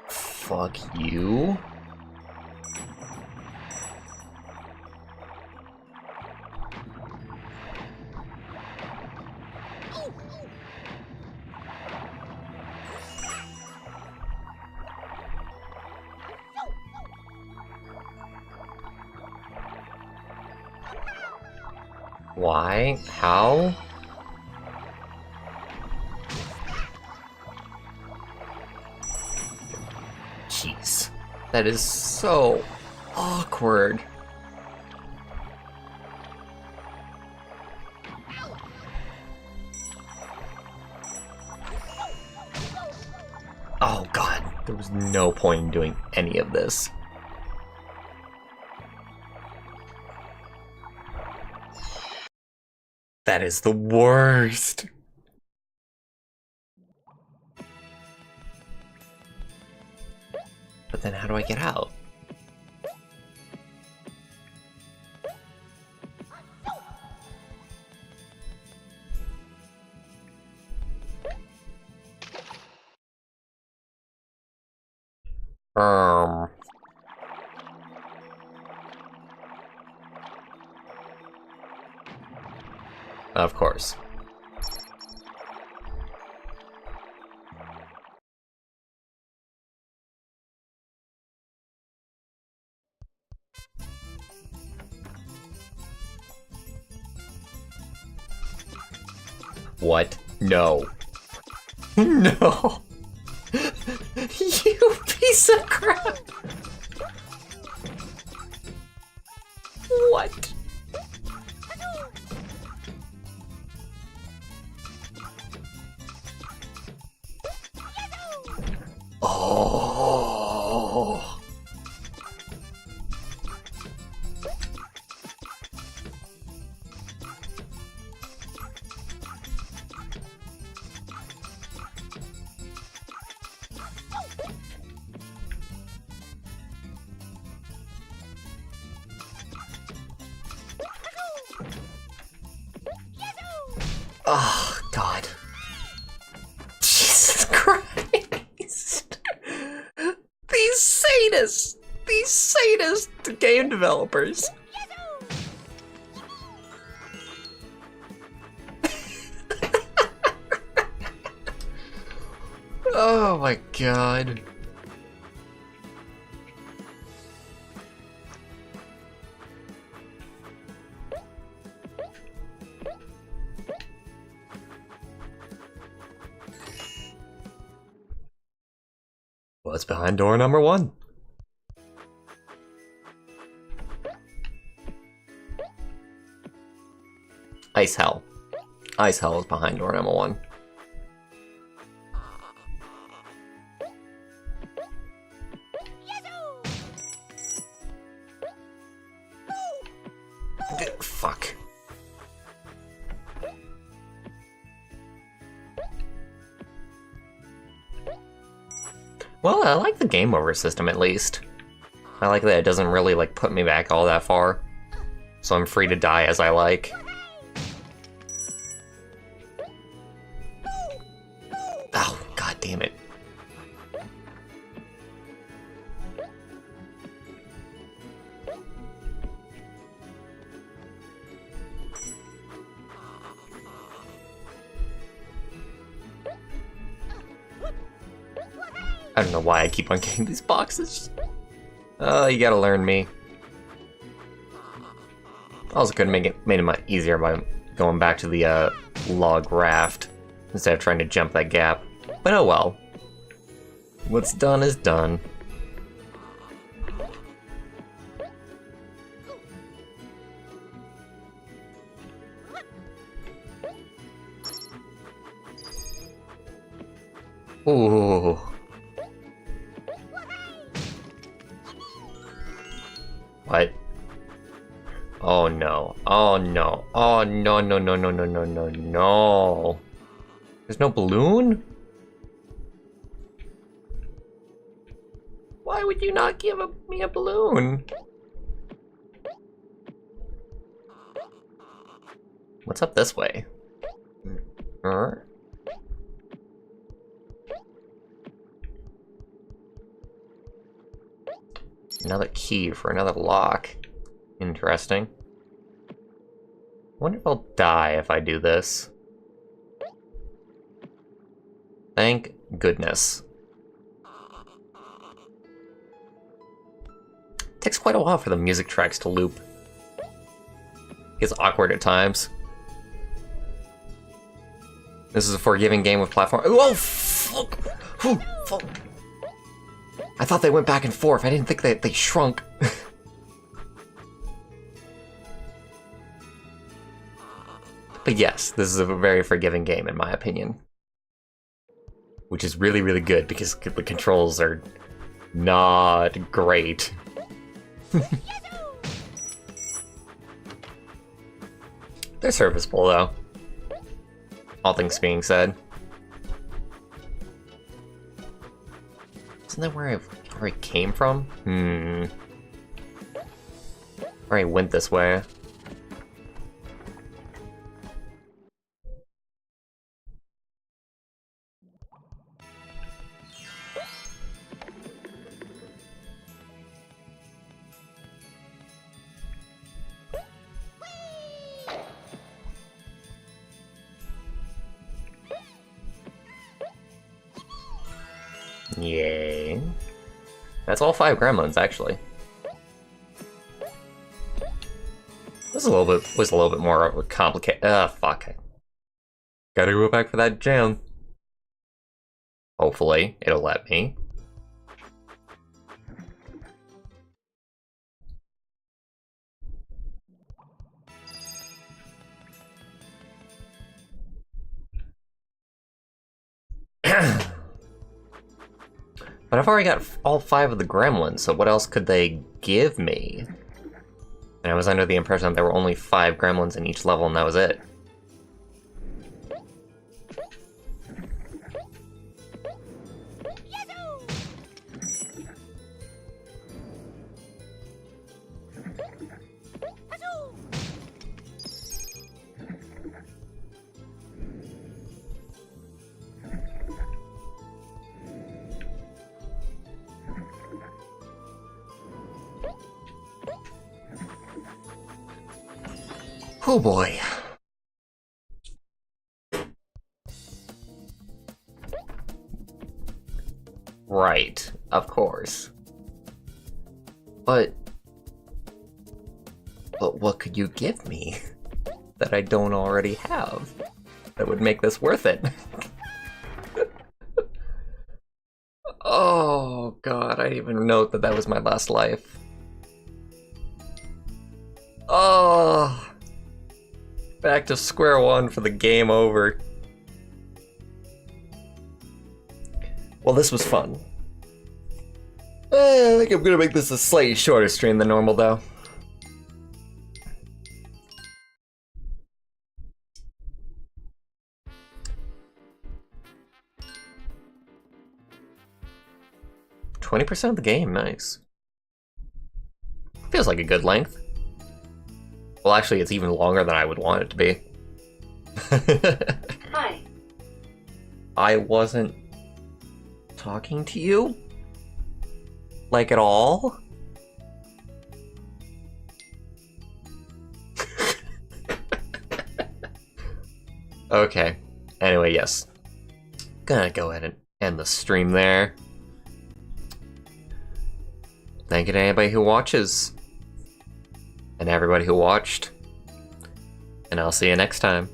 Fuck you. Why? How? That is so awkward. Oh god, there was no point in doing any of this. That is the worst. But then how do I get out? Of course. What? No. No! You piece of crap! What? Oh. Oh, God. Jesus Christ. These sadist game developers. Oh my God. What's behind door number 1? Ice Hell. Ice Hell is behind door number 1. Fuck. Well, I like the game over system at least. I like that it doesn't really like put me back all that far. So I'm free to die as I like. Oh, god damn it. I don't know why I keep on getting these boxes. Oh, you gotta learn me. Also could have made it much easier by going back to the log raft instead of trying to jump that gap. But oh well. What's done is done. Ooh. What? Oh no. Oh no. Oh no, no, no, no, no, no, no, no. There's no balloon? Why would you not give me a balloon? What's up this way? Another key for another lock. Interesting. I wonder if I'll die if I do this. Thank goodness. Takes quite a while for the music tracks to loop. It's awkward at times. This is a forgiving game with platform. Oh, fuck! Ooh, fuck! I thought they went back and forth. I didn't think they shrunk. But yes, this is a very forgiving game in my opinion. Which is really, really good because the controls are not great. They're serviceable though. All things being said. Isn't that where I came from? Or I went this way. Yay. That's all 5 gremlins, actually. This was a little bit more complicated. Fuck. Gotta go back for that gem. Hopefully, it'll let me. But I've already got all 5 of the gremlins, so what else could they give me? And I was under the impression that there were only 5 gremlins in each level and that was it. Oh boy. Right, of course. But what could you give me that I don't already have that would make this worth it? Oh god, I didn't even note that was my last life. Oh. Back to square one for the game over. Well, this was fun. I think I'm gonna make this a slightly shorter stream than normal, though. %20 of the game, nice. Feels like a good length. Well, actually, it's even longer than I would want it to be. Hi. I wasn't talking to you? Like at all? Okay. Anyway, yes. Gonna go ahead and end the stream there. Thank you to anybody who watches. And everybody who watched. And I'll see you next time.